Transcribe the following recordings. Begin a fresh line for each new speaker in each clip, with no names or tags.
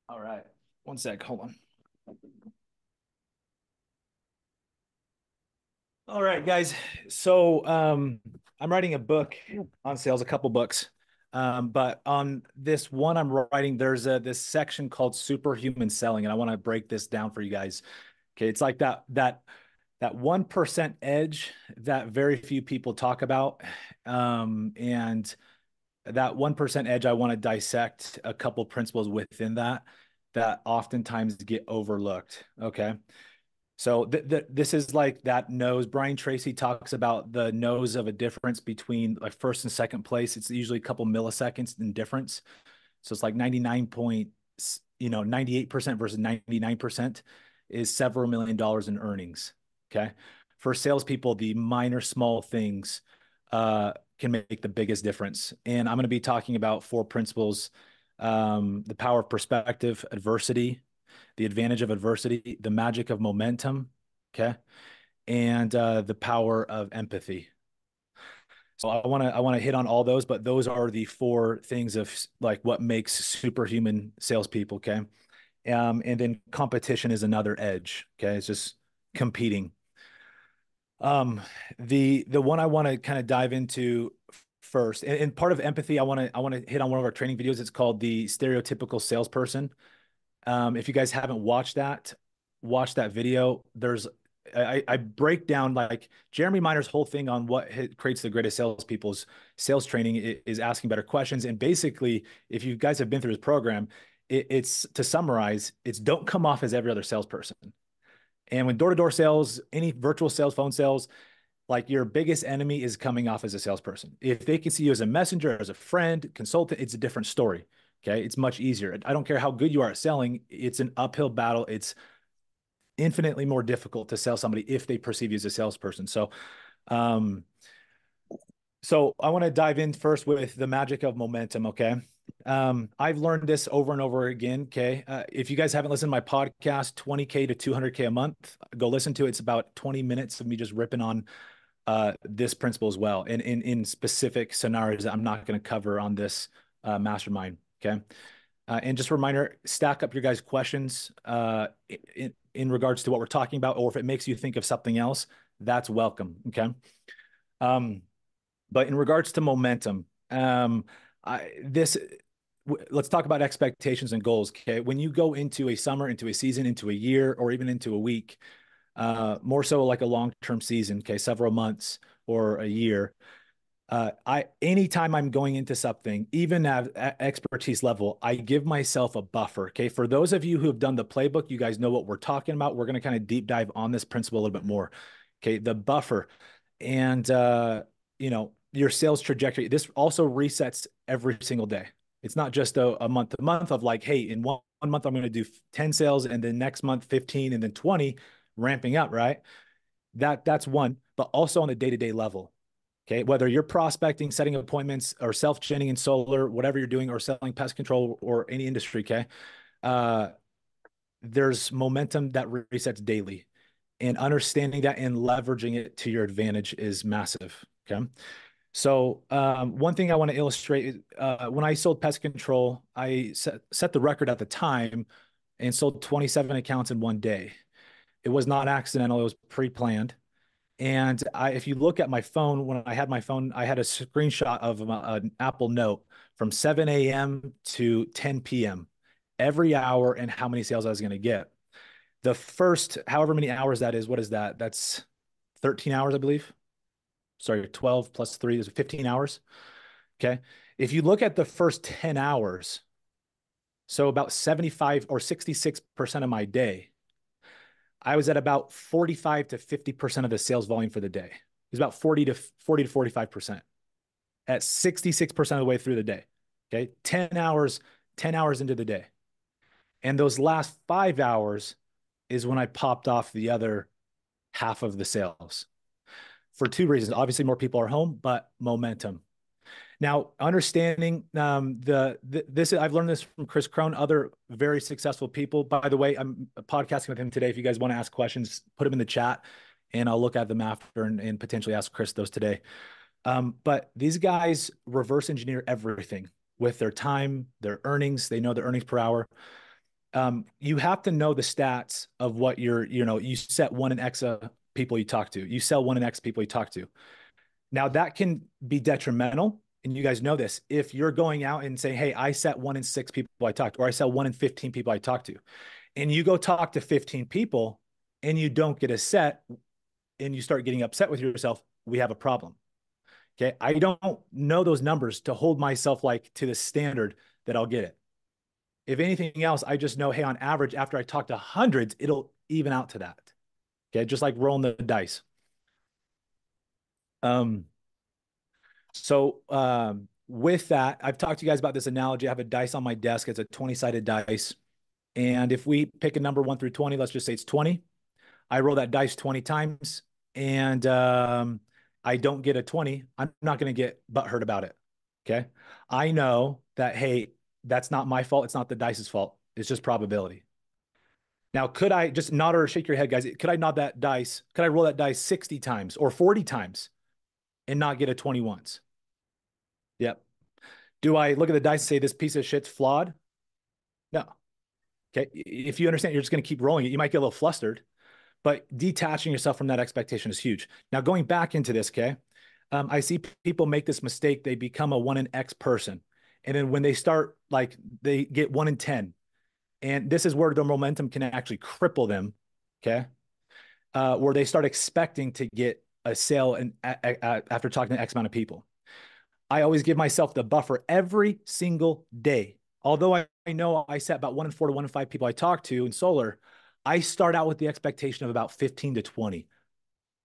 All right. One sec. Hold on. All right, guys. So I'm writing a book on sales, a couple books. But on this one I'm writing, there's this section called Superhuman Selling, and I want to break this down for you guys. Okay, it's like that 1% edge that very few people talk about. And that 1% edge, I want to dissect a couple principles within that oftentimes get overlooked. Okay. So this is like that nose. Brian Tracy talks about the nose of a difference between like first and second place. It's usually a couple milliseconds in difference. So it's like 98% versus 99% is several $1 million in earnings. Okay. For salespeople, the minor small things can make the biggest difference. And I'm going to be talking about four principles: the power of perspective, adversity, the advantage of adversity, the magic of momentum, okay, and the power of empathy. So I want to hit on all those, but those are the four things of like what makes superhuman salespeople, okay. And then competition is another edge, okay. It's just competing. Um, the one I want to kind of dive into first, and part of empathy, I want to hit on one of our training videos. It's called the stereotypical salesperson. If you guys haven't watch that video. I break down like Jeremy Miner's whole thing on what creates the greatest salespeople's sales training is asking better questions. And basically, if you guys have been through his program, it's to summarize, it's don't come off as every other salesperson. And when door-to-door sales, any virtual sales, phone sales, like your biggest enemy is coming off as a salesperson. If they can see you as a messenger, as a friend, consultant, it's a different story. Okay. It's much easier. I don't care how good you are at selling. It's an uphill battle. It's infinitely more difficult to sell somebody if they perceive you as a salesperson. Um, so I want to dive in first with the magic of momentum. Okay. I've learned this over and over again. Okay. If you guys haven't listened to my podcast, 20K to 200K a month, go listen to it. It's about 20 minutes of me just ripping on this principle as well, and in specific scenarios that I'm not going to cover on this mastermind. Okay. And just a reminder, stack up your guys' questions in regards to what we're talking about, or if it makes you think of something else, that's welcome. Okay. Um, but in regards to momentum, this let's talk about expectations and goals. Okay. When you go into a summer, into a season, into a year, or even into a week, more so like a long-term season, okay, several months or a year. Anytime I'm going into something, even at expertise level, I give myself a buffer. Okay. For those of you who have done the playbook, you guys know what we're talking about. We're going to kind of deep dive on this principle a little bit more. Okay. The buffer and, your sales trajectory. This also resets every single day. It's not just a month to month of like, hey, in one month, I'm going to do 10 sales and then next month, 15 and then 20 ramping up, right? That's one, but also on the day-to-day level. Okay. Whether you're prospecting, setting appointments, or self-genning in solar, whatever you're doing, or selling pest control or any industry, okay. Uh, there's momentum that resets daily. And understanding that and leveraging it to your advantage is massive. Okay. So one thing I want to illustrate, when I sold pest control, I set the record at the time and sold 27 accounts in one day. It was not accidental. It was pre-planned. And if you look at my phone, when I had my phone, I had a screenshot of an Apple Note from 7 a.m. to 10 p.m. every hour and how many sales I was going to get. The first, however many hours that is, what is that? That's 13 hours, I believe. Sorry, 12 plus 3 is 15 hours. Okay. If you look at the first 10 hours, so about 75 or 66% of my day, I was at about 45 to 50% of the sales volume for the day. It was about 40 to 45% at 66% of the way through the day. Okay. 10 hours into the day. And those last 5 hours is when I popped off the other half of the sales for two reasons. Obviously, more people are home, but momentum. Now, understanding this, I've learned this from Chris Crone, other very successful people. By the way, I'm podcasting with him today. If you guys want to ask questions, put them in the chat, and I'll look at them after and potentially ask Chris those today. But these guys reverse engineer everything. with their time, their earnings. They know their earnings per hour. You have to know the stats of what you set one in X people you talk to. You sell one in X people you talk to. Now that can be detrimental. And you guys know this. If you're going out and saying, hey, I set one in 6 people I talked to, or I sell one in 15 people I talk to, and you go talk to 15 people and you don't get a set and you start getting upset with yourself, we have a problem. Okay. I don't know those numbers to hold myself like to the standard that I'll get it. If anything else, I just know, hey, on average, after I talk to hundreds, it'll even out to that. Okay. Just like rolling the dice. With that, I've talked to you guys about this analogy. I have a dice on my desk. It's a 20-sided dice. And if we pick a number 1 through 20, let's just say it's 20. I roll that dice 20 times and I don't get a 20. I'm not going to get butthurt about it. Okay. I know that, hey, that's not my fault. It's not the dice's fault. It's just probability. Now, could I just nod or shake your head, guys? Could I nod that dice? Could I roll that dice 60 times or 40 times and not get a 20 once? Yep. Do I look at the dice and say this piece of shit's flawed? No. Okay. If you understand, you're just going to keep rolling it. You might get a little flustered, but detaching yourself from that expectation is huge. Now, going back into this, okay, I see people make this mistake. They become a 1 in X person. And then when they start, like, they get 1 in 10. And this is where their momentum can actually cripple them, okay, where they start expecting to get a sale after talking to X amount of people. I always give myself the buffer every single day. Although I know I set about 1 in 4 to 1 in 5 people I talk to in solar, I start out with the expectation of about 15 to 20.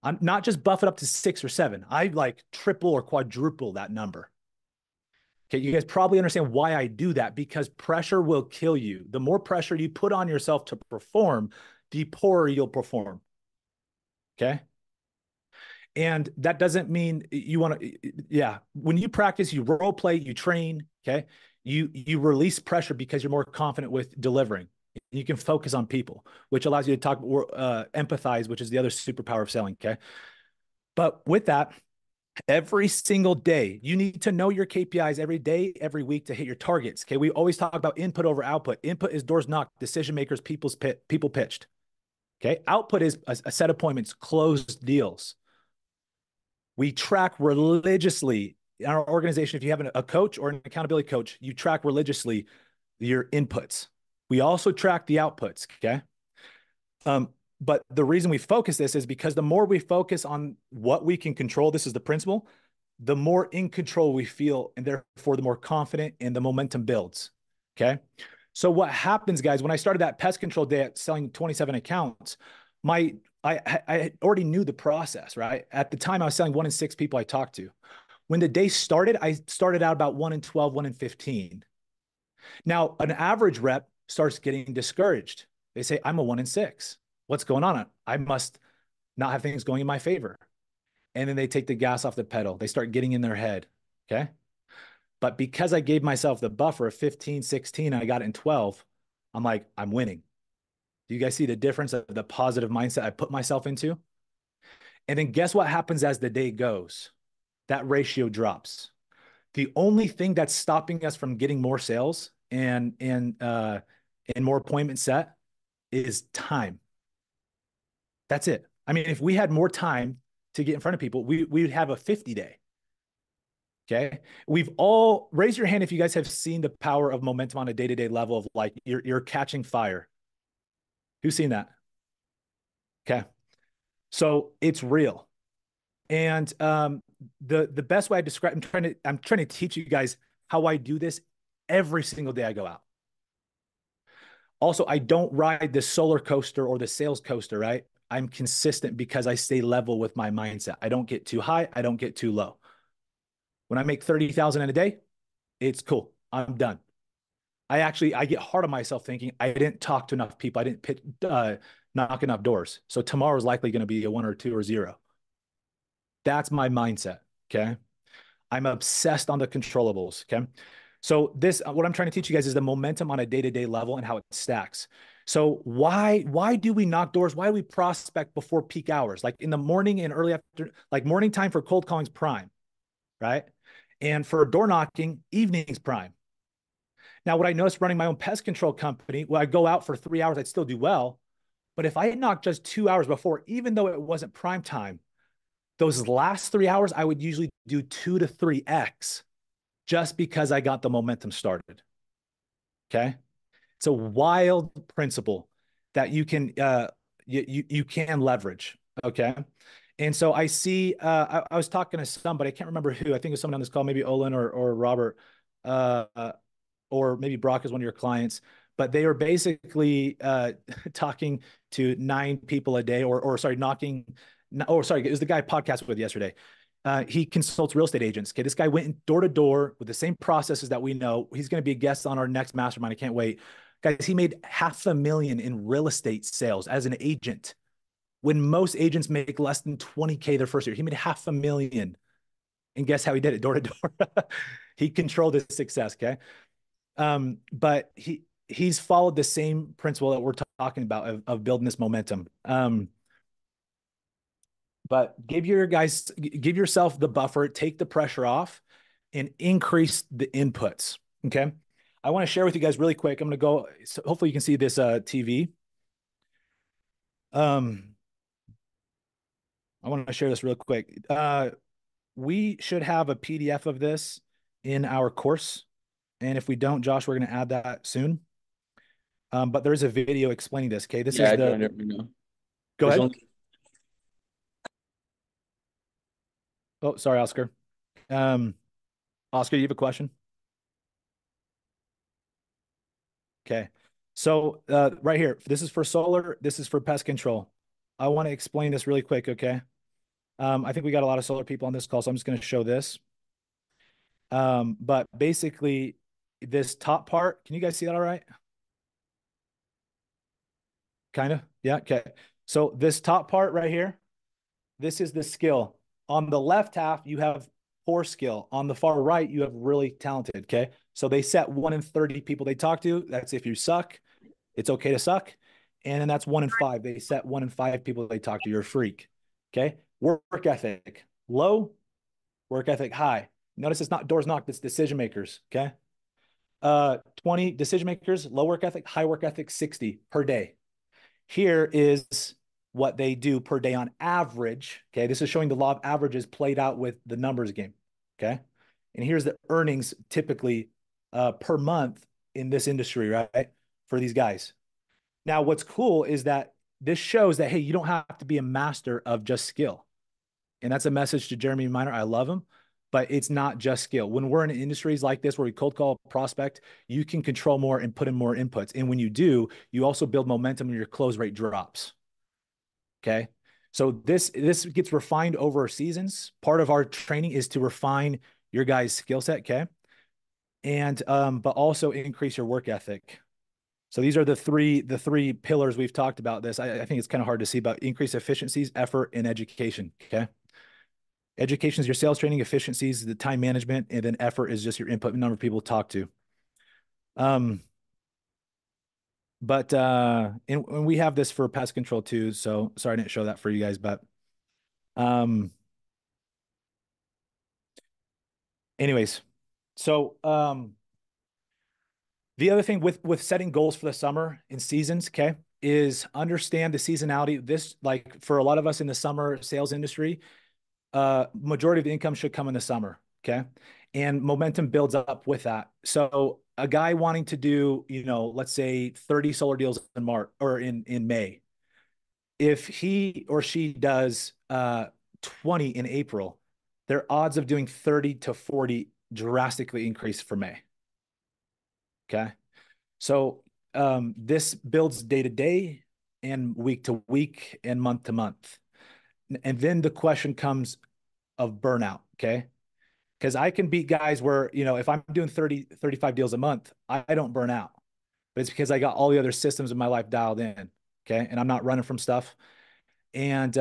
I'm not just buff it up to 6 or 7. I like triple or quadruple that number. Okay, you guys probably understand why I do that, because pressure will kill you. The more pressure you put on yourself to perform, the poorer you'll perform. Okay. And that doesn't mean you want to, yeah. When you practice, you role play, you train, okay? You release pressure because you're more confident with delivering. You can focus on people, which allows you to talk or empathize, which is the other superpower of selling, okay? But with that, every single day, you need to know your KPIs every day, every week to hit your targets, okay? We always talk about input over output. Input is doors knocked, decision makers, people pitched, okay? Output is a set appointments, closed deals. We track religiously in our organization. If you have a coach or an accountability coach, you track religiously your inputs. We also track the outputs, okay? But the reason we focus this is because the more we focus on what we can control, this is the principle, the more in control we feel, and therefore the more confident and the momentum builds, okay? So what happens, guys, when I started that pest control day at selling 27 accounts, I already knew the process, right? At the time, I was selling 1 in 6 people I talked to. When the day started, I started out about 1 in 12, 1 in 15. Now, an average rep starts getting discouraged. They say, I'm a 1 in 6. What's going on? I must not have things going in my favor. And then they take the gas off the pedal. They start getting in their head, okay? But because I gave myself the buffer of 15, 16, and I got it in 12, I'm like, I'm winning. Do you guys see the difference of the positive mindset I put myself into? And then guess what happens as the day goes? That ratio drops. The only thing that's stopping us from getting more sales and more appointments set is time. That's it. I mean, if we had more time to get in front of people, we would have a 50 day. Okay. We've all raise your hand if you guys have seen the power of momentum on a day-to-day level of like you're catching fire. Who's seen that? Okay. So it's real. And the best way I describe, I'm trying to teach you guys how I do this every single day I go out. Also, I don't ride the solar coaster or the sales coaster, right? I'm consistent because I stay level with my mindset. I don't get too high. I don't get too low. When I make 30,000 in a day, it's cool. I'm done. I get hard on myself thinking I didn't talk to enough people. I didn't knock enough doors. So tomorrow is likely going to be a 1 or 2 or 0. That's my mindset. Okay. I'm obsessed on the controllables. Okay. So what I'm trying to teach you guys is the momentum on a day-to-day level and how it stacks. So why do we knock doors? Why do we prospect before peak hours? Like in the morning and early after, like morning time for cold calling's prime, right? And for door knocking, evening's prime. Now, what I noticed running my own pest control company, well, I go out for 3 hours, I'd still do well. But if I had knocked just 2 hours before, even though it wasn't prime time, those last 3 hours, I would usually do 2 to 3x just because I got the momentum started. Okay. It's a wild principle that you can you can leverage. Okay. And so I see I was talking to somebody, I can't remember who, I think it was someone on this call, maybe Olin or Robert, uh, or maybe Brock is one of your clients, but they were basically talking to 9 people a day, or sorry, knocking. Oh, sorry, it was the guy I podcasted with yesterday. He consults real estate agents. Okay, this guy went door to door with the same processes that we know. He's going to be a guest on our next mastermind. I can't wait, guys. He made $500,000 in real estate sales as an agent when most agents make less than 20K their first year. He made $500,000, and guess how he did it? Door to door. He controlled his success. Okay. But he's followed the same principle that we're talking about of building this momentum. But give yourself the buffer, take the pressure off, and increase the inputs. Okay. I want to share with you guys really quick. I'm going to go, so hopefully you can see this TV. I want to share this real quick. We should have a PDF of this in our course. And if we don't, Josh, we're going to add that soon. But there's a video explaining this. Okay. This
Yeah,
is
I
the,
joined it right now.
go
There's
ahead.
only
Oh, sorry, Oscar. Oscar, you have a question? Okay. So right here, this is for solar. This is for pest control. I want to explain this really quick. Okay. I think we got a lot of solar people on this call, so I'm just going to show this. But basically, this top part, can you guys see that all right? Kind of. Yeah. Okay. So this top part right here, this is the skill. On the left half, you have poor skill. On the far right, you have really talented. Okay. So they set 1 in 30 people they talk to. That's if you suck, it's okay to suck. And then that's 1 in 5. They set 1 in 5 people they talk to. You're a freak. Okay. Work ethic low, work ethic high. Notice it's not doors knocked, it's decision makers. Okay. 20 decision makers, low work ethic, high work ethic, 60 per day. Here is what they do per day on average. Okay. This is showing the law of averages played out with the numbers game. Okay. And here's the earnings typically per month in this industry, right? For these guys. Now, what's cool is that this shows that, hey, you don't have to be a master of just skill. And that's a message to Jeremy Miner. I love him, but it's not just skill. When we're in industries like this where we cold call prospect, you can control more and put in more inputs. And when you do, you also build momentum and your close rate drops. Okay. So this gets refined over seasons. Part of our training is to refine your guys' skill set. Okay. And but also increase your work ethic. So these are the three pillars we've talked about this. I think it's kind of hard to see, but increase efficiencies, effort, and education. Okay. Education is your sales training, efficiencies, the time management, and then effort is just your input number of people to talk to. But and we have this for pest control too. So sorry I didn't show that for you guys, but anyways, so the other thing with setting goals for the summer and seasons, okay, is understand the seasonality. This, like for a lot of us in the summer sales industry, majority of the income should come in the summer. Okay. And momentum builds up with that. So a guy wanting to do, let's say 30 solar deals in March or in May, if he or she does 20 in April, their odds of doing 30 to 40 drastically increase for May. Okay. So this builds day to day and week to week and month to month. And then the question comes of burnout. Okay. Because I can beat guys where, if I'm doing 30, 35 deals a month, I don't burn out. But it's because I got all the other systems in my life dialed in. Okay. And I'm not running from stuff. And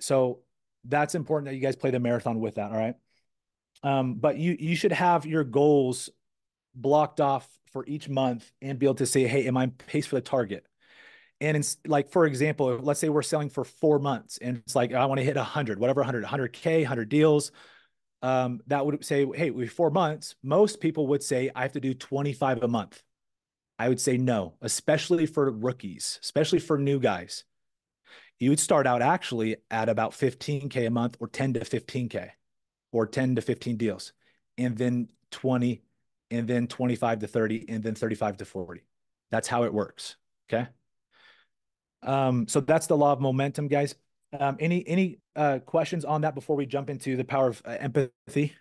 so that's important that you guys play the marathon with that. All right. But you should have your goals blocked off for each month and be able to say, hey, am I on pace for the target? And it's like, for example, let's say we're selling for 4 months and it's like, I want to hit 100, whatever, 100K, 100 deals. that would say, hey, we 4 months. Most people would say, I have to do 25 a month. I would say no, especially for rookies, especially for new guys. You would start out actually at about 15K a month or 10 to 15K or 10 to 15 deals, and then 20, and then 25 to 30, and then 35 to 40. That's how it works. Okay. So that's the law of momentum, guys. Any questions on that before we jump into the power of empathy?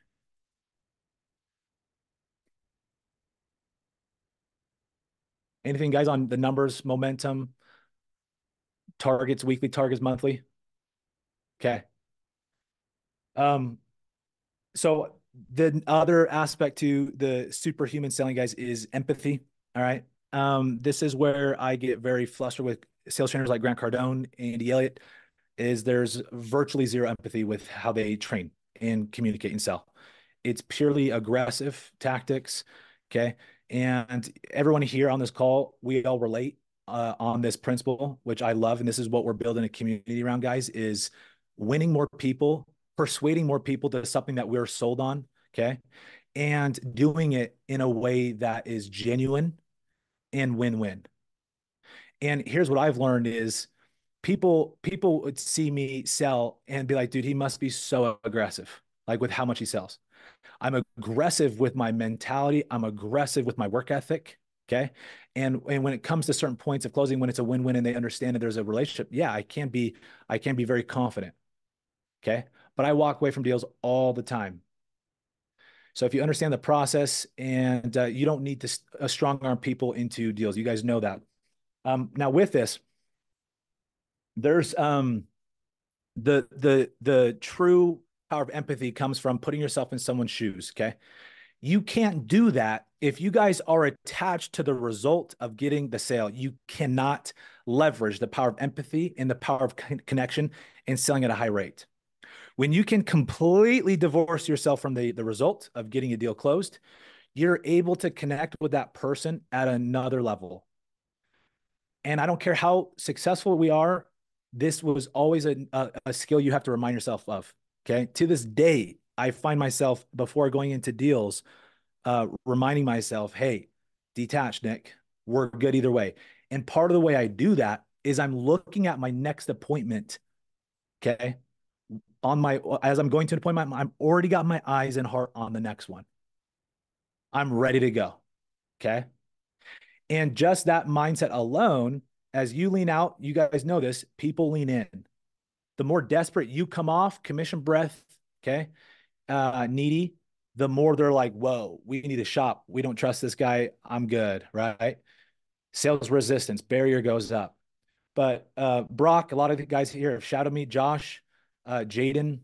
Anything, guys, on the numbers, momentum, targets, weekly targets, monthly? Okay. Um, so the other aspect to the superhuman selling, guys, is empathy. All right. This is where I get very flustered with sales trainers like Grant Cardone, Andy Elliott, is there's virtually zero empathy with how they train and communicate and sell. It's purely aggressive tactics. Okay. And everyone here on this call, we all relate on this principle, which I love. And this is what we're building a community around, guys, is winning more people, persuading more people to something that we're sold on. Okay. And doing it in a way that is genuine and win-win. And here's what I've learned is people would see me sell and be like, dude, he must be so aggressive, like with how much he sells. I'm aggressive with my mentality. I'm aggressive with my work ethic. Okay. And when it comes to certain points of closing, when it's a win-win and they understand that there's a relationship, yeah, I can be very confident. Okay. But I walk away from deals all the time. So if you understand the process and you don't need to strong arm people into deals, you guys know that. Now with this, there's the true power of empathy comes from putting yourself in someone's shoes. Okay. You can't do that if you guys are attached to the result of getting the sale. You cannot leverage the power of empathy and the power of connection and selling at a high rate. When you can completely divorce yourself from the result of getting a deal closed, you're able to connect with that person at another level. And I don't care how successful we are, this was always a skill you have to remind yourself of. Okay. To this day, I find myself before going into deals, reminding myself, hey, detach, Nick. We're good either way. And part of the way I do that is I'm looking at my next appointment. Okay. As I'm going to an appointment, I'm already got my eyes and heart on the next one. I'm ready to go. Okay. And just that mindset alone, as you lean out, you guys know this, people lean in. The more desperate you come off, commission breath, okay, needy, the more they're like, whoa, we need to shop. We don't trust this guy. I'm good, right? Sales resistance, barrier goes up. But Brock, a lot of the guys here have shadowed me, Josh, Jaden,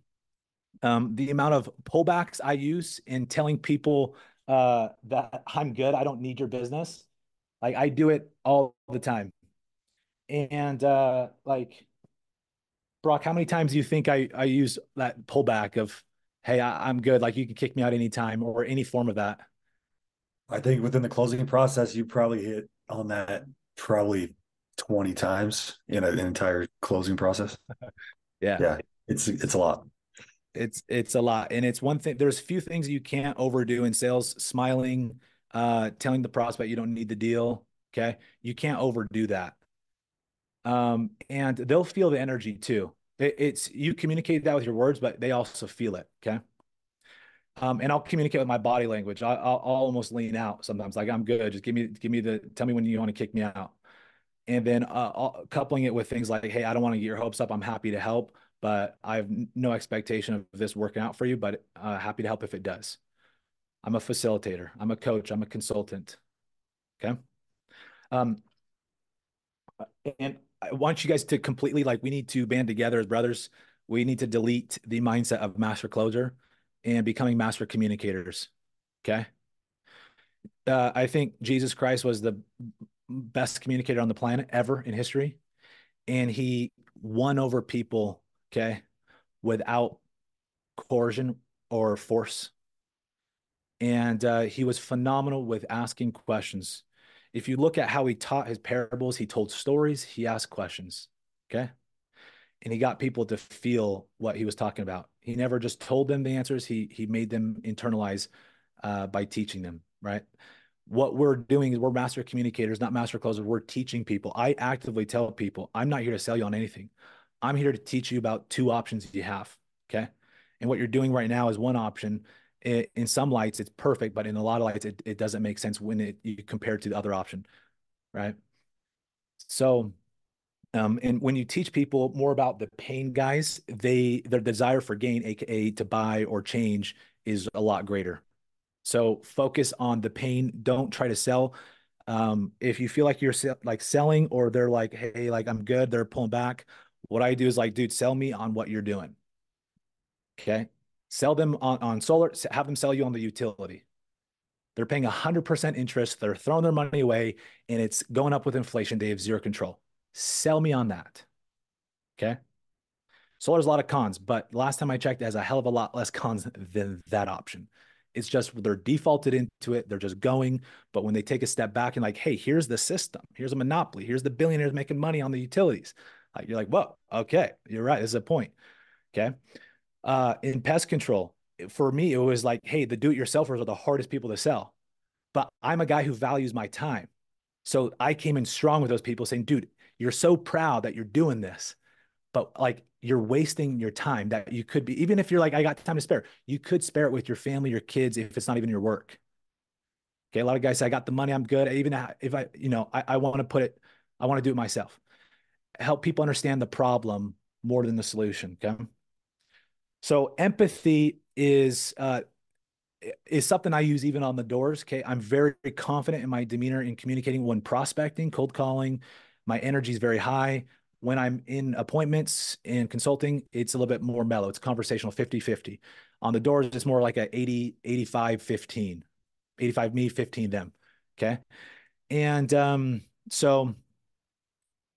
the amount of pullbacks I use in telling people that I'm good, I don't need your business. Like I do it all the time. And like Brock, how many times do you think I use that pullback of, hey, I'm good. Like you can kick me out anytime or any form of that.
I think within the closing process, you probably hit on that probably 20 times in an entire closing process.
Yeah.
Yeah, it's a lot.
It's a lot. And it's one thing, there's a few things you can't overdo in sales, smiling, telling the prospect you don't need the deal. Okay. You can't overdo that. And they'll feel the energy too. It's you communicate that with your words, but they also feel it. Okay. And I'll communicate with my body language. I'll almost lean out sometimes, like I'm good. Just tell me when you want to kick me out. And then coupling it with things like, hey, I don't want to get your hopes up. I'm happy to help, but I have no expectation of this working out for you, but happy to help if it does. I'm a facilitator. I'm a coach. I'm a consultant. Okay. Um, and I want you guys to completely like, we need to band together as brothers. We need to delete the mindset of master closer and becoming master communicators. Okay. I think Jesus Christ was the best communicator on the planet ever in history. And he won over people, okay, without coercion or force. And he was phenomenal with asking questions. If you look at how he taught his parables, he told stories, he asked questions, okay? And he got people to feel what he was talking about. He never just told them the answers. He made them internalize by teaching them, right? What we're doing is we're master communicators, not master closers. We're teaching people. I actively tell people, I'm not here to sell you on anything. I'm here to teach you about two options you have. Okay. And what you're doing right now is one option. In some lights, it's perfect, but in a lot of lights, it doesn't make sense when you compare it to the other option. Right. So, and when you teach people more about the pain, guys, their desire for gain, aka to buy or change, is a lot greater. So focus on the pain. Don't try to sell. If you feel like you're like selling, or they're like, hey, like I'm good, they're pulling back. What I do is like, dude, sell me on what you're doing. Okay. Sell them on solar, have them sell you on the utility. They're paying 100% interest. They're throwing their money away and it's going up with inflation. They have zero control. Sell me on that. Okay. Solar has a lot of cons, but last time I checked, it has a hell of a lot less cons than that option. It's just they're defaulted into it. They're just going. But when they take a step back and like, hey, here's the system. Here's a monopoly. Here's the billionaires making money on the utilities. Like, you're like, whoa, okay, you're right. This is a point. Okay. In pest control, for me, it was like, hey, the do-it-yourselfers are the hardest people to sell. But I'm a guy who values my time. So I came in strong with those people saying, dude, you're so proud that you're doing this, but like you're wasting your time that you could be, even if you're like, I got time to spare, you could spare it with your family, your kids, if it's not even your work. Okay. A lot of guys say, I got the money, I'm good. Even if I want to put it, I want to do it myself. Help people understand the problem more than the solution. Okay. So empathy is something I use even on the doors. Okay. I'm very confident in my demeanor in communicating when prospecting, cold calling. My energy is very high. When I'm in appointments and consulting, it's a little bit more mellow. It's conversational 50-50. On the doors, it's more like a 80-85-15. 85 me, 15 them. Okay. And so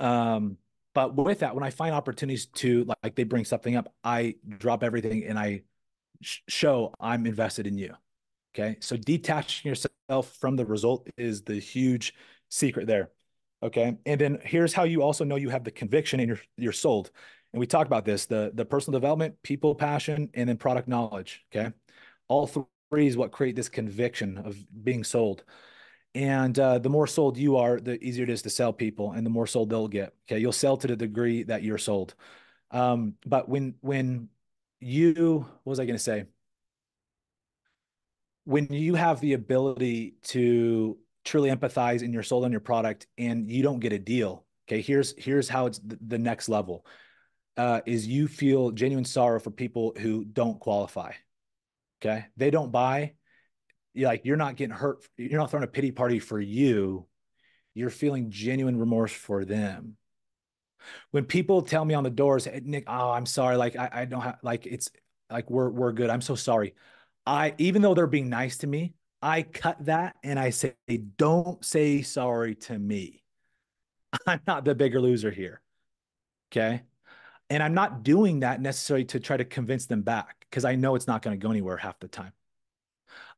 um, but with that, when I find opportunities to like they bring something up, I drop everything and I show I'm invested in you. Okay. So detaching yourself from the result is the huge secret there. Okay. And then here's how you also know you have the conviction and you're sold. And we talked about this, the personal development, people passion, and then product knowledge. Okay. All three is what create this conviction of being sold. And the more sold you are, the easier it is to sell people, and the more sold they'll get. Okay. You'll sell to the degree that you're sold. But when what was I going to say? When you have the ability to truly empathize and you're sold on your product and you don't get a deal, okay, here's how it's the next level. Is you feel genuine sorrow for people who don't qualify. Okay. They don't buy. You're not getting hurt. You're not throwing a pity party for you. You're feeling genuine remorse for them. When people tell me on the doors, hey, Nick, oh, I'm sorry. Like I don't have like it's like we're good. I'm so sorry. Even though they're being nice to me, I cut that and I say, don't say sorry to me. I'm not the bigger loser here. Okay. And I'm not doing that necessarily to try to convince them back because I know it's not going to go anywhere half the time.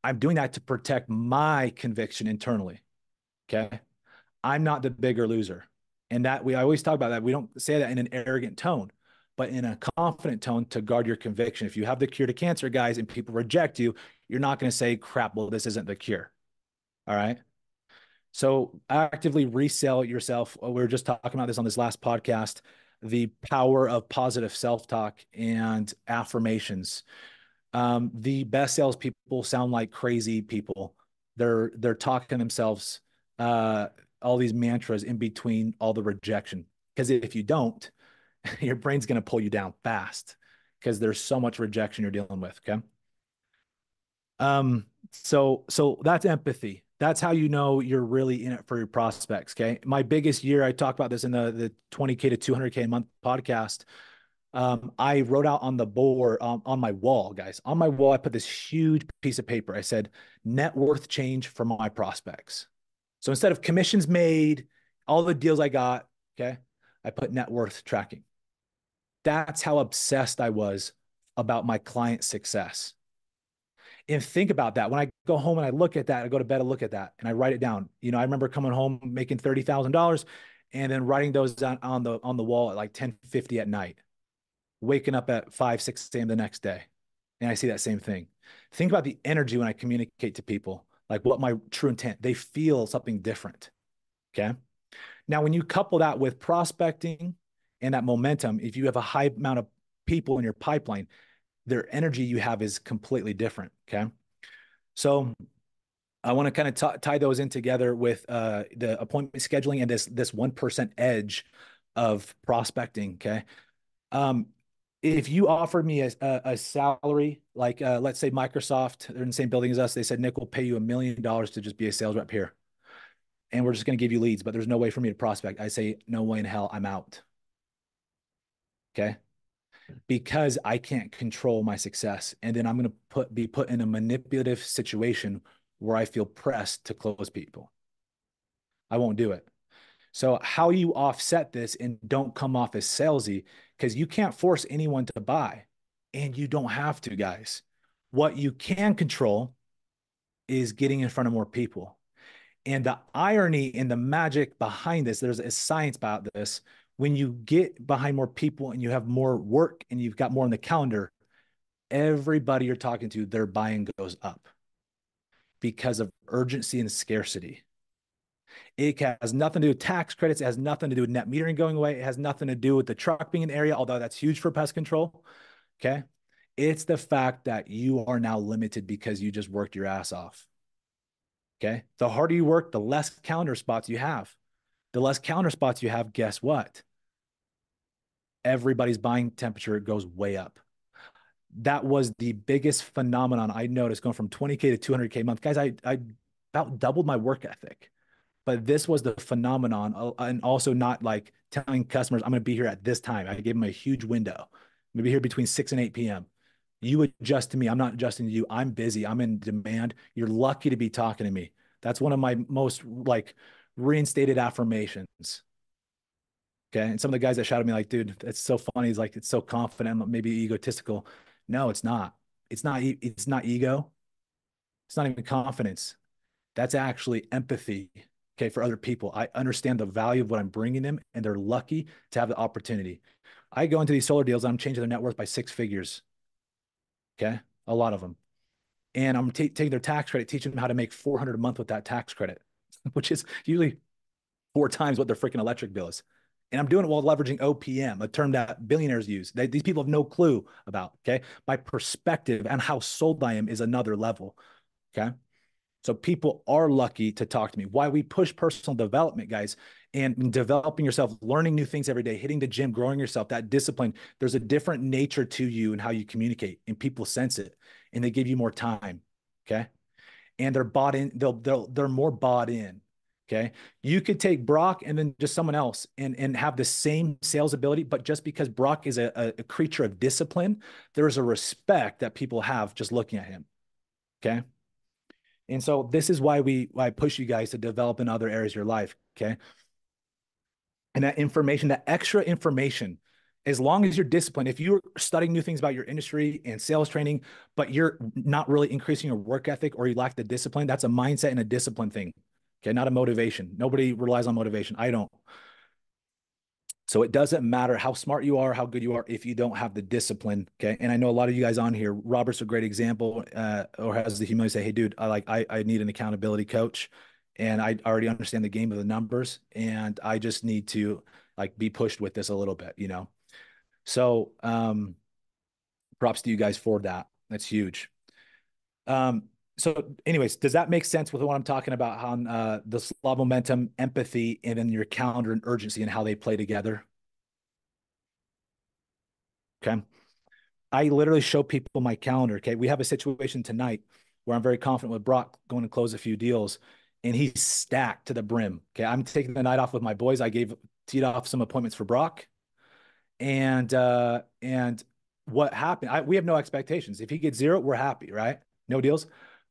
I'm doing that to protect my conviction internally. Okay. I'm not the bigger loser. And that I always talk about that. We don't say that in an arrogant tone, but in a confident tone to guard your conviction. If you have the cure to cancer, guys, and people reject you, you're not going to say, crap, well, this isn't the cure. All right. So actively resell yourself. We were just talking about this on this last podcast, the power of positive self-talk and affirmations. The best salespeople sound like crazy people. They're talking themselves uh, all these mantras in between all the rejection. Because if you don't, your brain's going to pull you down fast because there's so much rejection you're dealing with. Okay. So that's empathy. That's how you know you're really in it for your prospects. Okay. My biggest year, I talked about this in the 20K to 200K a month podcast. I wrote out on the board on my wall, guys. On my wall, I put this huge piece of paper. I said, net worth change for my prospects. So instead of commissions made, all the deals I got, okay, I put net worth tracking. That's how obsessed I was about my client success. And think about that. When I go home and I look at that, I go to bed and look at that and I write it down. I remember coming home making $30,000 and then writing those down on the wall at like 10:50 at night. waking up at 5, 6 a.m. the next day. And I see that same thing. Think about the energy when I communicate to people, like what my true intent, they feel something different. Okay. Now, when you couple that with prospecting and that momentum, if you have a high amount of people in your pipeline, their energy you have is completely different. Okay. So I want to kind of tie those in together with the appointment scheduling and this 1% edge of prospecting. Okay. Um, if you offered me a salary, like let's say Microsoft, they're in the same building as us, they said, Nick, we'll pay you $1 million to just be a sales rep here. And we're just going to give you leads, but there's no way for me to prospect. I say, no way in hell, I'm out. Okay. Because I can't control my success. And then I'm going to be put in a manipulative situation where I feel pressed to close people. I won't do it. So how you offset this and don't come off as salesy, because you can't force anyone to buy, and you don't have to, guys. What you can control is getting in front of more people. And the irony and the magic behind this, there's a science about this. When you get behind more people and you have more work and you've got more on the calendar, everybody you're talking to, their buying goes up because of urgency and scarcity. It has nothing to do with tax credits. It has nothing to do with net metering going away. It has nothing to do with the truck being an area, although that's huge for pest control. Okay. It's the fact that you are now limited because you just worked your ass off. Okay. The harder you work, the less counter spots you have. The less counter spots you have, guess what? Everybody's buying temperature goes way up. That was the biggest phenomenon I noticed going from 20K to 200K a month. Guys, I about doubled my work ethic. But this was the phenomenon, and also not like telling customers, I'm going to be here at this time. I gave them a huge window. I'm going to be here between 6 and 8 p.m. You adjust to me. I'm not adjusting to you. I'm busy. I'm in demand. You're lucky to be talking to me. That's one of my most like reinstated affirmations. Okay. And some of the guys that shouted at me like, dude, it's so funny. He's like, it's so confident, maybe egotistical. No, it's not. It's not ego. It's not even confidence. That's actually empathy. Okay. For other people, I understand the value of what I'm bringing them, and they're lucky to have the opportunity. I go into these solar deals, I'm changing their net worth by 6 figures. Okay. A lot of them. And I'm taking their tax credit, teaching them how to make 400 a month with that tax credit, which is usually 4 times what their freaking electric bill is. And I'm doing it while leveraging OPM, a term that billionaires use. These people have no clue about. Okay. My perspective and how sold I am is another level. Okay. So people are lucky to talk to me. Why we push personal development, guys, and developing yourself, learning new things every day, hitting the gym, growing yourself, that discipline. There's a different nature to you and how you communicate, and people sense it, and they give you more time. Okay. And they're bought in, they're more bought in. Okay. You could take Brock and then just someone else and have the same sales ability, but just because Brock is a creature of discipline, there's a respect that people have just looking at him. Okay. And so this is why I push you guys to develop in other areas of your life. Okay. And that information, that extra information, as long as you're disciplined, if you're studying new things about your industry and sales training, but you're not really increasing your work ethic or you lack the discipline, that's a mindset and a discipline thing. Okay. Not a motivation. Nobody relies on motivation. I don't. So it doesn't matter how smart you are, how good you are, if you don't have the discipline. Okay. And I know a lot of you guys on here, Robert's a great example, or has the humility to say, hey, dude, I need an accountability coach, and I already understand the game of the numbers, and I just need to like be pushed with this a little bit, you know? So, props to you guys for that. That's huge. So anyways, does that make sense with what I'm talking about on the slow momentum, empathy, and then your calendar and urgency and how they play together? Okay. I literally show people my calendar. Okay. We have a situation tonight where I'm very confident with Brock going to close a few deals, and he's stacked to the brim. Okay. I'm taking the night off with my boys. I teed off some appointments for Brock, and what happened? We have no expectations. If he gets zero, we're happy, right? No deals.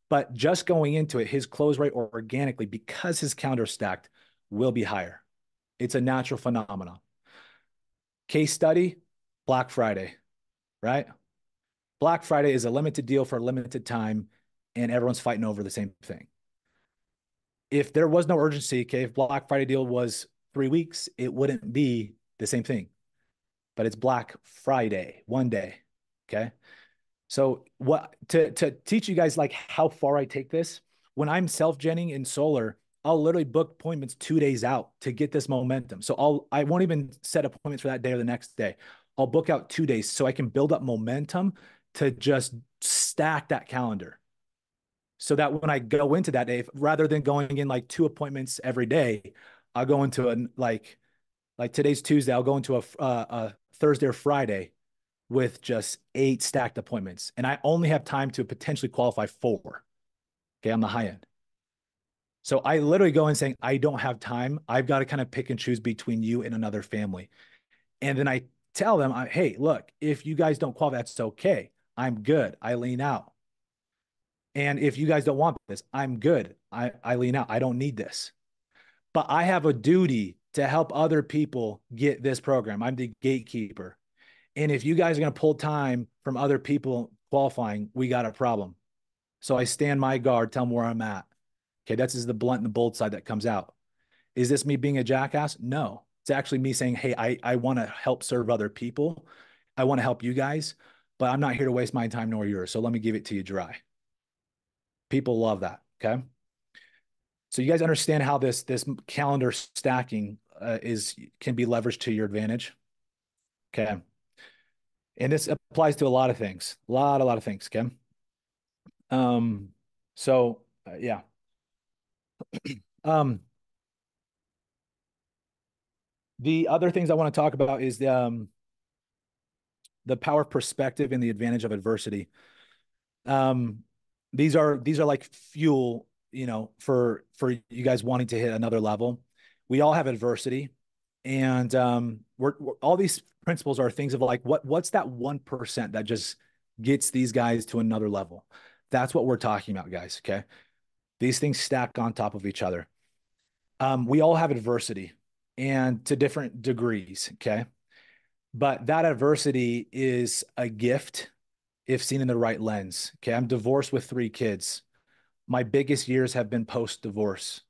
But just going into it, his close rate organically, because his calendar is stacked, will be higher. It's a natural phenomenon. Case study, Black Friday, right? Black Friday is a limited deal for a limited time, and everyone's fighting over the same thing. If there was no urgency, okay, if Black Friday deal was 3 weeks, it wouldn't be the same thing. but it's Black Friday, one day. Okay. So what to teach you guys like how far I take this, when I'm self-genning in solar, I'll literally book appointments 2 days out to get this momentum. So I won't even set appointments for that day or the next day. I'll book out 2 days so I can build up momentum to just stack that calendar. So that when I go into that day, rather than going in like 2 appointments every day, I'll go into like today's Tuesday, I'll go into a Thursday or Friday with just 8 stacked appointments. And I only have time to potentially qualify 4, okay, on the high end. So I literally go in saying, I don't have time. I've got to kind of pick and choose between you and another family. And then I tell them, hey, look, if you guys don't qualify, that's okay. I'm good. I lean out. And if you guys don't want this, I'm good. I lean out. I don't need this. But I have a duty to help other people get this program. I'm the gatekeeper. And if you guys are going to pull time from other people qualifying, we got a problem. So I stand my guard, tell them where I'm at. Okay, that's just the blunt and the bold side that comes out. Is this me being a jackass? No. It's actually me saying, hey, I want to help serve other people. I want to help you guys, but I'm not here to waste my time nor yours. So let me give it to you dry. People love that. Okay. So you guys understand how this calendar stacking is can be leveraged to your advantage. Okay. And this applies to a lot of things, a lot of things. Okay. Um, yeah. Um, the other things I want to talk about is the power of perspective and the advantage of adversity. Um, these are like fuel, for you guys wanting to hit another level. We all have adversity, and we're all these principles are things of like what's that 1% that just gets these guys to another level. That's what we're talking about, guys. Okay, these things stack on top of each other. We all have adversity, and to different degrees. Okay, but that adversity is a gift if seen in the right lens. Okay, I'm divorced with 3 kids. My biggest years have been post divorce.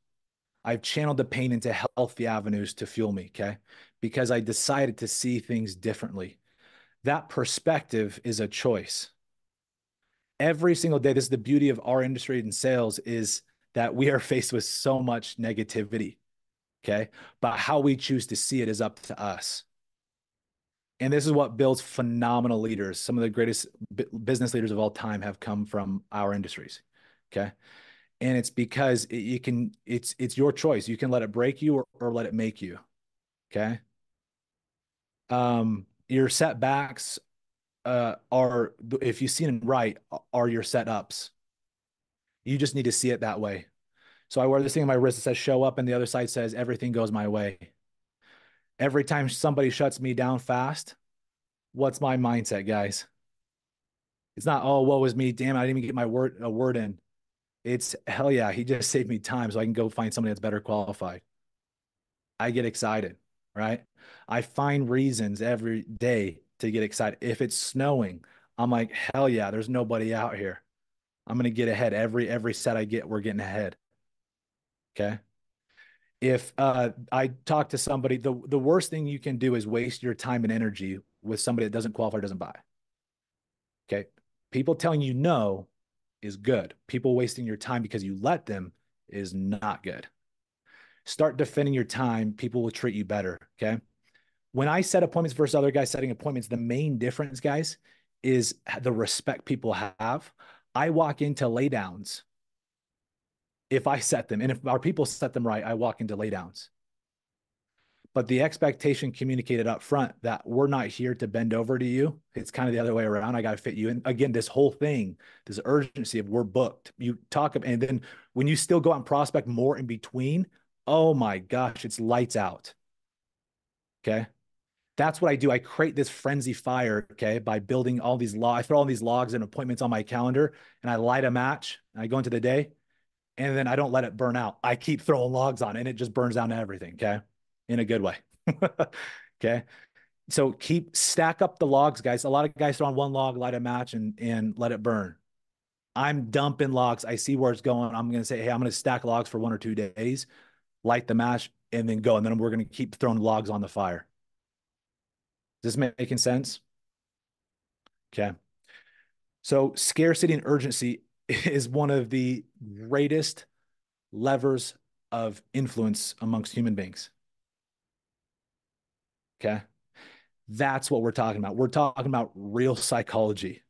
I've channeled the pain into healthy avenues to fuel me, okay? Because I decided to see things differently. That perspective is a choice. Every single day, this is the beauty of our industry in sales is that we are faced with so much negativity, okay? But how we choose to see it is up to us. And this is what builds phenomenal leaders. Some of the greatest business leaders of all time have come from our industries, okay? And it's because it's your choice. You can let it break you or let it make you. Okay. Your setbacks are, if you've seen it right, are your setups. You just need to see it that way. So I wear this thing on my wrist that says show up, and the other side says everything goes my way. Every time somebody shuts me down fast, what's my mindset, guys? It's not, oh, what was me? Damn, I didn't even get a word in. It's hell yeah, he just saved me time so I can go find somebody that's better qualified. I get excited, right? I find reasons every day to get excited. If it's snowing, I'm like, hell yeah, there's nobody out here. I'm gonna get ahead. Every set I get, we're getting ahead. Okay. If I talk to somebody, the worst thing you can do is waste your time and energy with somebody that doesn't qualify or doesn't buy. Okay. People telling you no is good. People wasting your time because you let them is not good. Start defending your time. People will treat you better. Okay. When I set appointments versus other guys setting appointments, the main difference, guys, is the respect people have. I walk into laydowns if I set them, and if our people set them right, I walk into laydowns. But the expectation communicated up front that we're not here to bend over to you. It's kind of the other way around. I got to fit you in. Again, this whole thing, this urgency of we're booked. You talk, and then when you still go out and prospect more in between, oh my gosh, it's lights out. Okay. That's what I do. I create this frenzy fire, okay, by building all these logs. I throw all these logs and appointments on my calendar, and I light a match, and I go into the day, and then I don't let it burn out. I keep throwing logs on it, and it just burns down to everything, okay, in a good way. Okay. So stack up the logs, guys. A lot of guys throw on one log, light a match, and let it burn. I'm dumping logs. I see where it's going. I'm going to say, hey, I'm going to stack logs for 1 or 2 days, light the match, and then go. And then we're going to keep throwing logs on the fire. Is this making sense? Okay. So scarcity and urgency is one of the greatest levers of influence amongst human beings. Okay. That's what we're talking about. We're talking about real psychology.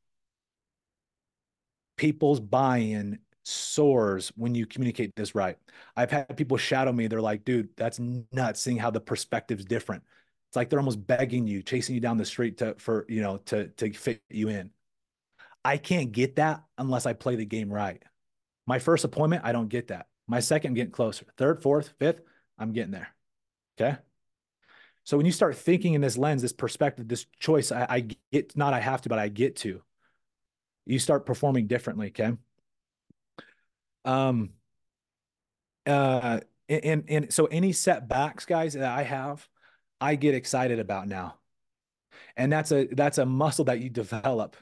People's buy-in soars when you communicate this right. I've had people shadow me. They're like, dude, that's nuts seeing how the perspective's different. It's like they're almost begging you, chasing you down the street to fit you in. I can't get that unless I play the game right. My first appointment, I don't get that. My second, I'm getting closer. Third, fourth, fifth, I'm getting there. Okay. So when you start thinking in this lens, this perspective, this choice, I get, not I have to, but I get to, you start performing differently. Okay. Um, uh, and so any setbacks, guys, that I have, I get excited about now. And that's a muscle that you develop.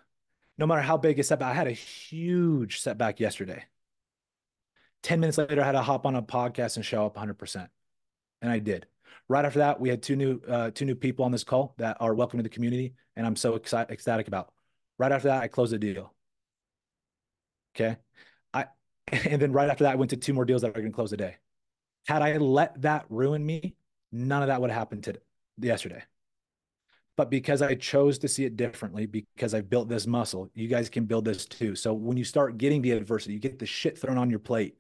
No matter how big a setback, I had a huge setback yesterday. 10 minutes later, I had to hop on a podcast and show up 100%. And I did. Right after that, we had two new people on this call that are welcome to the community, and I'm so ecstatic about. Right after that, I closed the deal. Okay. I and then right after that, I went to two more deals that are going to close the day. Had I let that ruin me, none of that would have happened to yesterday. But because I chose to see it differently, because I built this muscle, you guys can build this too. So when you start getting the adversity, you get the shit thrown on your plate.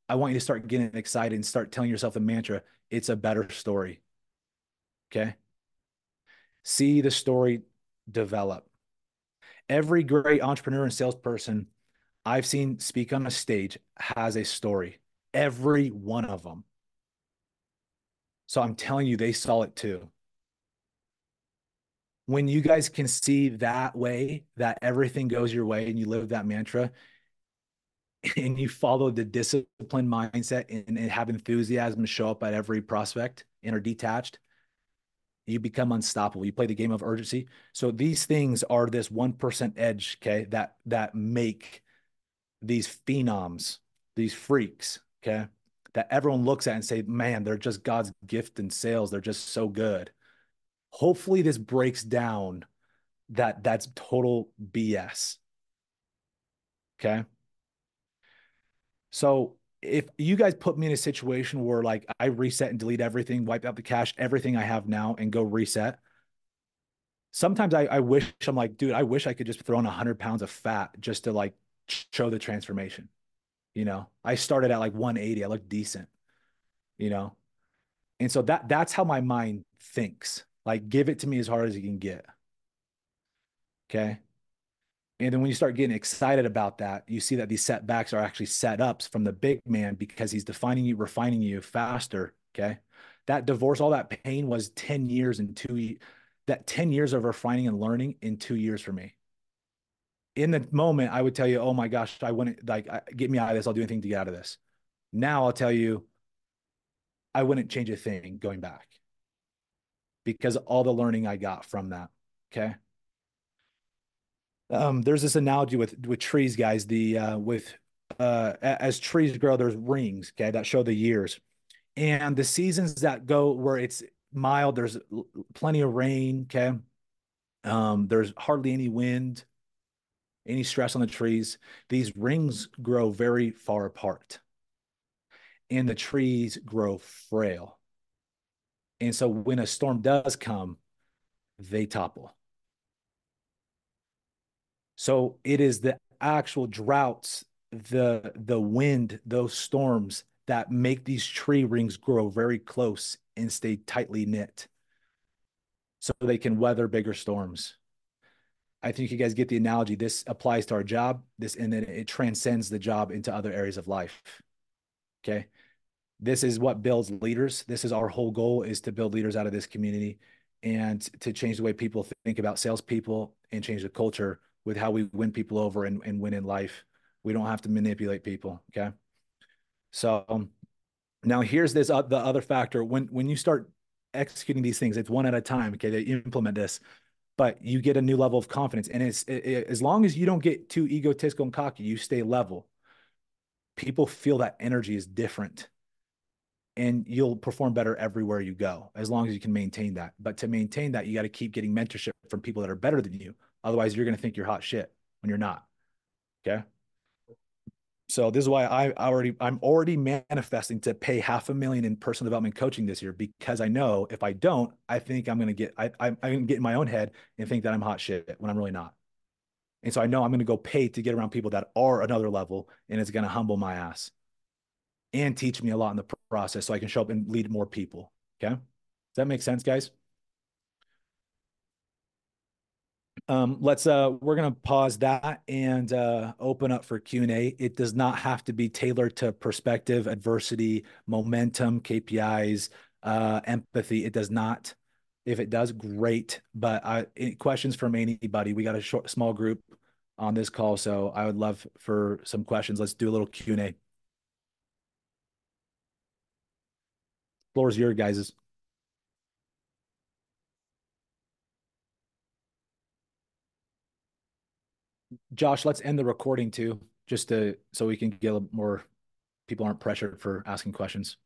I want you to start getting excited and start telling yourself the mantra, it's a better story. Okay. See the story develop. Every great entrepreneur and salesperson I've seen speak on a stage has a story. Every one of them. So I'm telling you, they saw it too. When you guys can see that way, that everything goes your way and you live that mantra and you follow the disciplined mindset and have enthusiasm show up at every prospect and are detached, you become unstoppable. You play the game of urgency. So these things are this 1% edge, okay, that make these phenoms, these freaks, okay, that everyone looks at and say, man, they're just God's gift in sales. They're just so good. Hopefully this breaks down that's total BS. Okay. So if you guys put me in a situation where like I reset and delete everything, wipe out the cache, everything I have now and go reset, sometimes I wish I'm like, dude, I wish I could just throw on 100 pounds of fat just to like show the transformation. I started at like 180. I look decent, you know? And so that's how my mind thinks. Like, give it to me as hard as you can get. Okay. And then when you start getting excited about that, you see that these setbacks are actually setups from the big man because he's defining you, refining you faster. Okay. That divorce, all that pain was 10 years and that 10 years of refining and learning in 2 years for me. In the moment, I would tell you, oh my gosh, I wouldn't like get me out of this. I'll do anything to get out of this. Now I'll tell you, I wouldn't change a thing going back because all the learning I got from that. Okay. There's this analogy with trees, guys. The with as trees grow, there's rings, okay, that show the years. And the seasons that go where it's mild, there's plenty of rain, okay. There's hardly any wind, any stress on the trees. These rings grow very far apart, and the trees grow frail. And so when a storm does come, they topple. So it is the actual droughts, the wind, those storms that make these tree rings grow very close and stay tightly knit so they can weather bigger storms. I think you guys get the analogy. This applies to our job, and then it transcends the job into other areas of life. Okay. This is what builds leaders. This is our whole goal, is to build leaders out of this community and to change the way people think about salespeople and change the culture with how we win people over and win in life. We don't have to manipulate people. Okay. So now here's the other factor. When you start executing these things, it's one at a time. Okay. They implement this, but you get a new level of confidence. And as long as you don't get too egotistical and cocky, you stay level. People feel that energy is different. and you'll perform better everywhere you go as long as you can maintain that. But to maintain that, you got to keep getting mentorship from people that are better than you. Otherwise, you're going to think you're hot shit when you're not. Okay. So this is why I'm already manifesting to pay 500,000 in personal development coaching this year, because I know if I don't, I think I'm gonna get I'm gonna get in my own head and think that I'm hot shit when I'm really not. And so I know I'm gonna go pay to get around people that are another level, and it's gonna humble my ass and teach me a lot in the process, so I can show up and lead more people. Okay, does that make sense, guys? Let's we're gonna pause that and open up for Q&A. It does not have to be tailored to perspective, adversity, momentum, KPIs, empathy. It does not. If it does, great. But questions from anybody. We got a small group on this call, so I would love for some questions. Let's do a little Q&A. Floor is your guys's. Josh, let's end the recording too, just to so we can get a little more people aren't pressured for asking questions.